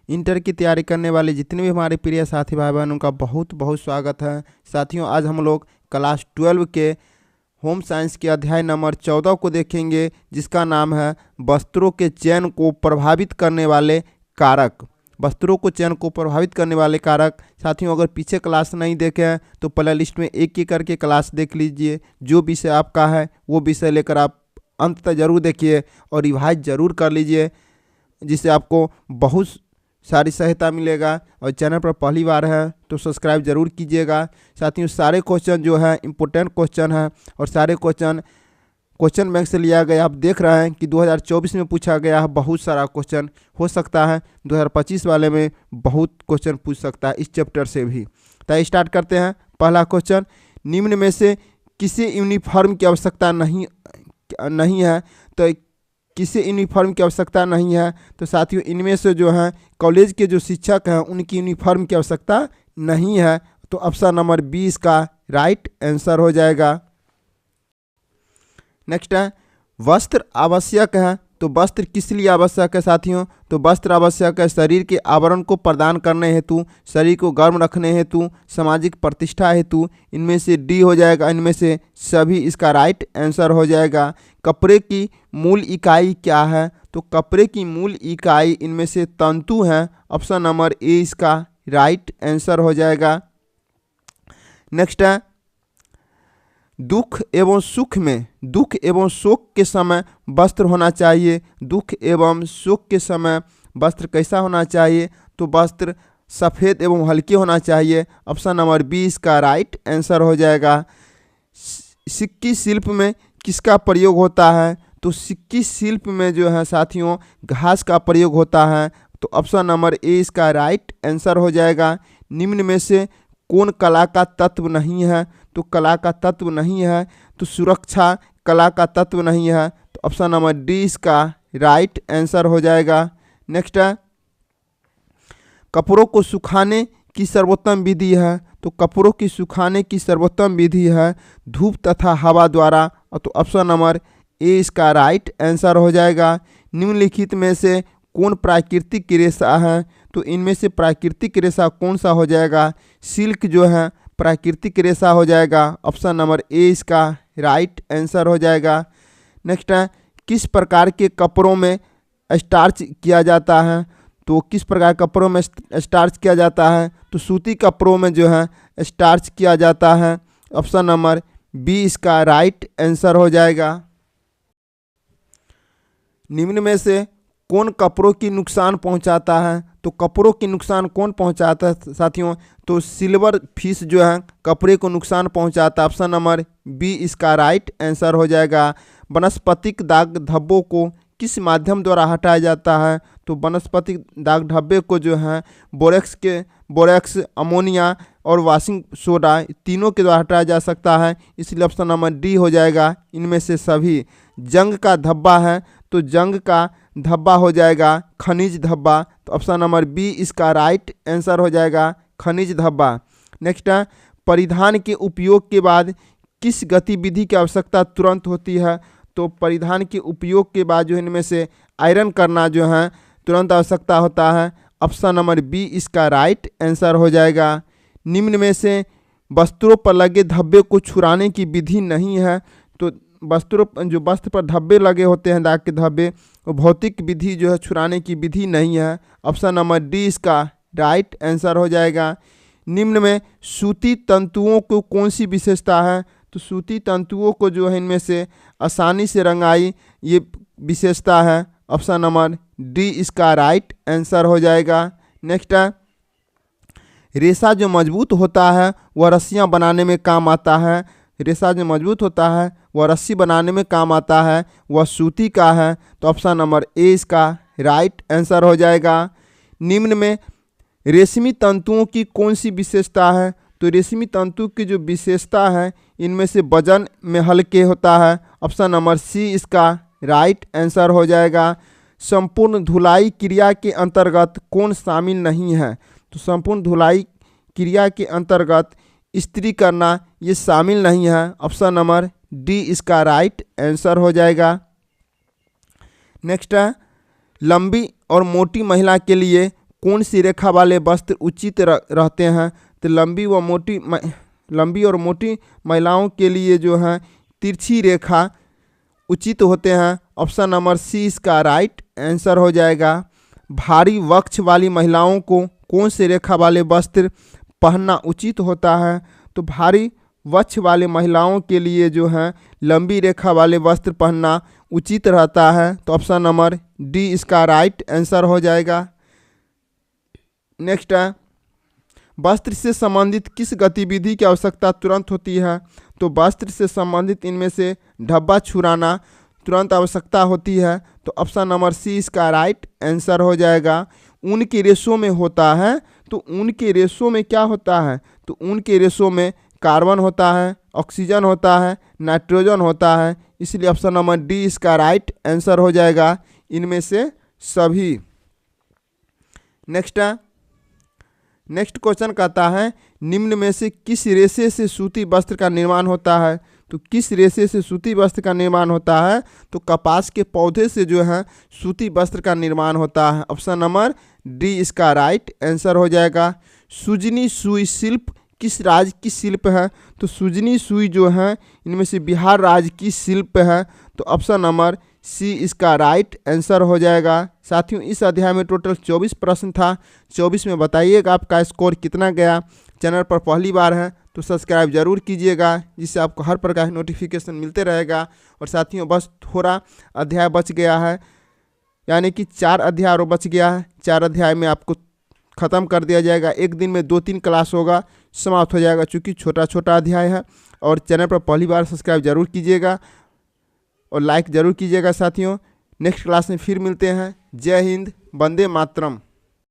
Inter की तैयारी करने वाले जितने भी हमारे प्रिय साथी भाई बहन उनका बहुत बहुत स्वागत है। साथियों, आज हम लोग क्लास 12 के होम साइंस के अध्याय नंबर 14 को देखेंगे, जिसका नाम है वस्त्रों के चयन को प्रभावित करने वाले कारक। वस्त्रों को चयन को प्रभावित करने वाले कारक। साथियों, अगर पीछे क्लास नहीं देखे हैं तो प्ले लिस्ट में एक एक करके क्लास देख लीजिए। जो विषय आपका है वो विषय लेकर आप अंत तक जरूर देखिए और रिवाइज जरूर कर लीजिए, जिससे आपको बहुत सारी सहायता मिलेगा। और चैनल पर पहली बार है तो सब्सक्राइब जरूर कीजिएगा। साथियों, सारे क्वेश्चन जो है इम्पोर्टेंट क्वेश्चन है और सारे क्वेश्चन बैंक से लिया गया। आप देख रहे हैं कि 2024 में पूछा गया है बहुत सारा क्वेश्चन। हो सकता है 2025 वाले में बहुत क्वेश्चन पूछ सकता है इस चैप्टर से भी। तो स्टार्ट करते हैं। पहला क्वेश्चन, निम्न में से किसी यूनिफॉर्म की आवश्यकता नहीं है। तो किसी यूनिफॉर्म की आवश्यकता नहीं है तो साथियों, इनमें से जो है कॉलेज के जो शिक्षक हैं उनकी यूनिफॉर्म की आवश्यकता नहीं है। तो ऑप्शन नंबर 20 का राइट आंसर हो जाएगा। नेक्स्ट है, वस्त्र आवश्यक है। तो वस्त्र किस लिए आवश्यक है साथियों? तो वस्त्र आवश्यक है शरीर के आवरण को प्रदान करने हेतु, शरीर को गर्म रखने हेतु, सामाजिक प्रतिष्ठा हेतु। इनमें से डी हो जाएगा, इनमें से सभी इसका राइट आंसर हो जाएगा। कपड़े की मूल इकाई क्या है? तो कपड़े की मूल इकाई इनमें से तंतु है। ऑप्शन नंबर ए इसका राइट आंसर हो जाएगा। नेक्स्ट है, दुख एवं शोक के समय वस्त्र होना चाहिए। दुख एवं शोक के समय वस्त्र कैसा होना चाहिए? तो वस्त्र सफ़ेद एवं हल्के होना चाहिए। ऑप्शन नंबर 20 का राइट आंसर हो जाएगा। सिक्की शिल्प में किसका प्रयोग होता है? तो सिक्की शिल्प में जो है साथियों घास का प्रयोग होता है। तो ऑप्शन नंबर ए इसका राइट आंसर हो जाएगा। निम्न में से कौन कला का तत्व नहीं है? तो कला का तत्व नहीं है तो सुरक्षा कला का तत्व नहीं है। तो ऑप्शन नंबर डी इसका राइट आंसर हो जाएगा। नेक्स्ट है, कपड़ों को सुखाने की सर्वोत्तम विधि है। तो कपड़ों की सुखाने की सर्वोत्तम विधि है धूप तथा हवा द्वारा। तो ऑप्शन नंबर ए इसका राइट आंसर हो जाएगा। निम्नलिखित में से कौन प्राकृतिक रेशा है? तो इनमें से प्राकृतिक रेशा कौन सा हो जाएगा? सिल्क जो है प्राकृतिक रेशा हो जाएगा। ऑप्शन नंबर ए इसका राइट आंसर हो जाएगा। नेक्स्ट है, किस प्रकार के कपड़ों में स्टार्च किया जाता है? तो किस प्रकार कपड़ों में स्टार्च किया जाता है? तो सूती कपड़ों में जो है स्टार्च किया जाता है। ऑप्शन नंबर बी इसका राइट आंसर हो जाएगा। निम्न में से कौन कपड़ों की नुकसान पहुंचाता है? तो कपड़ों की नुकसान कौन पहुंचाता है साथियों? तो सिल्वर फिश जो है कपड़े को नुकसान पहुंचाता है। ऑप्शन नंबर बी इसका राइट आंसर हो जाएगा। वनस्पतिक दाग धब्बों को किस माध्यम द्वारा हटाया जाता है? तो वनस्पतिक दाग धब्बे को जो है बोरेक्स, अमोनिया और वॉशिंग सोडा तीनों के द्वारा हटाया जा सकता है। इसलिए ऑप्शन नंबर डी हो जाएगा, इनमें से सभी। जंग का धब्बा है तो जंग का धब्बा हो जाएगा खनिज धब्बा। तो ऑप्शन नंबर बी इसका राइट आंसर हो जाएगा, खनिज धब्बा। नेक्स्ट है, परिधान के उपयोग के बाद किस गतिविधि की आवश्यकता तुरंत होती है? तो परिधान के उपयोग के बाद जो इनमें से आयरन करना जो है तुरंत आवश्यकता होता है। ऑप्शन नंबर बी इसका राइट आंसर हो जाएगा। निम्न में से वस्त्रों पर लगे धब्बे को छुड़ाने की विधि नहीं है। तो वस्त्र पर धब्बे लगे होते हैं, दाग के धब्बे, वो भौतिक विधि जो है छुड़ाने की विधि नहीं है। ऑप्शन नंबर डी इसका राइट आंसर हो जाएगा। निम्न में सूती तंतुओं को कौन सी विशेषता है? तो सूती तंतुओं को जो है इनमें से आसानी से रंगाई ये विशेषता है। ऑप्शन नंबर डी इसका राइट आंसर हो जाएगा। नेक्स्ट है, रेशा जो मजबूत होता है वह रस्सियाँ बनाने में काम आता है। रेशा जो मजबूत होता है वह रस्सी बनाने में काम आता है, वह सूती का है। तो ऑप्शन नंबर ए इसका राइट आंसर हो जाएगा। निम्न में रेशमी तंतुओं की कौन सी विशेषता है? तो रेशमी तंतु की जो विशेषता है इनमें से वजन में हल्के होता है। ऑप्शन नंबर सी इसका राइट आंसर हो जाएगा। संपूर्ण धुलाई क्रिया के अंतर्गत कौन शामिल नहीं है? तो संपूर्ण धुलाई क्रिया के अंतर्गत इस्त्री करना ये शामिल नहीं है। ऑप्शन नंबर डी इसका राइट आंसर हो जाएगा। नेक्स्ट है, लंबी और मोटी महिला के लिए कौन सी रेखा वाले वस्त्र उचित रहते हैं? तो लंबी और मोटी महिलाओं के लिए जो है तिरछी रेखा उचित होते हैं। ऑप्शन नंबर सी इसका राइट आंसर हो जाएगा। भारी वक्ष वाली महिलाओं को कौन से रेखा वाले वस्त्र पहनना उचित होता है? तो भारी वक्ष वाले महिलाओं के लिए जो है लंबी रेखा वाले वस्त्र पहनना उचित रहता है। तो ऑप्शन नंबर डी इसका राइट आंसर हो जाएगा। नेक्स्ट है, वस्त्र से संबंधित किस गतिविधि की आवश्यकता तुरंत होती है? तो वस्त्र से संबंधित इनमें से धब्बा छुड़ाना तुरंत आवश्यकता होती है। तो ऑप्शन नंबर सी इसका राइट आंसर हो जाएगा। ऊन के रेशों में होता है, तो ऊन के रेशों में क्या होता है? तो ऊन के रेशों में कार्बन होता है, ऑक्सीजन होता है, नाइट्रोजन होता है, इसलिए ऑप्शन नंबर डी इसका राइट आंसर हो जाएगा इनमें से सभी। नेक्स्ट क्वेश्चन कहता है निम्न में से किस रेशे से सूती वस्त्र का निर्माण होता है? तो किस रेशे से सूती वस्त्र का निर्माण होता है? तो कपास के पौधे से जो है सूती वस्त्र का निर्माण होता है। ऑप्शन नंबर डी इसका राइट आंसर हो जाएगा। सुजनी सुई शिल्प किस राज्य की शिल्प है? तो सुजनी सुई जो है इनमें से बिहार राज्य की शिल्प है। तो ऑप्शन नंबर सी इसका राइट आंसर हो जाएगा। साथियों, इस अध्याय में टोटल 24 प्रश्न था। 24 में बताइएगा आपका स्कोर कितना गया। चैनल पर पहली बार है तो सब्सक्राइब जरूर कीजिएगा, जिससे आपको हर प्रकार की नोटिफिकेशन मिलते रहेगा। और साथियों, बस थोड़ा अध्याय बच गया है, यानी कि 4 अध्याय और बच गया है। 4 अध्याय में आपको ख़त्म कर दिया जाएगा। एक दिन में 2-3 क्लास होगा, समाप्त हो जाएगा, चूँकि छोटा अध्याय है। और चैनल पर पहली बार सब्सक्राइब जरूर कीजिएगा और लाइक ज़रूर कीजिएगा। साथियों, नेक्स्ट क्लास में फिर मिलते हैं। जय हिंद, वंदे मातरम।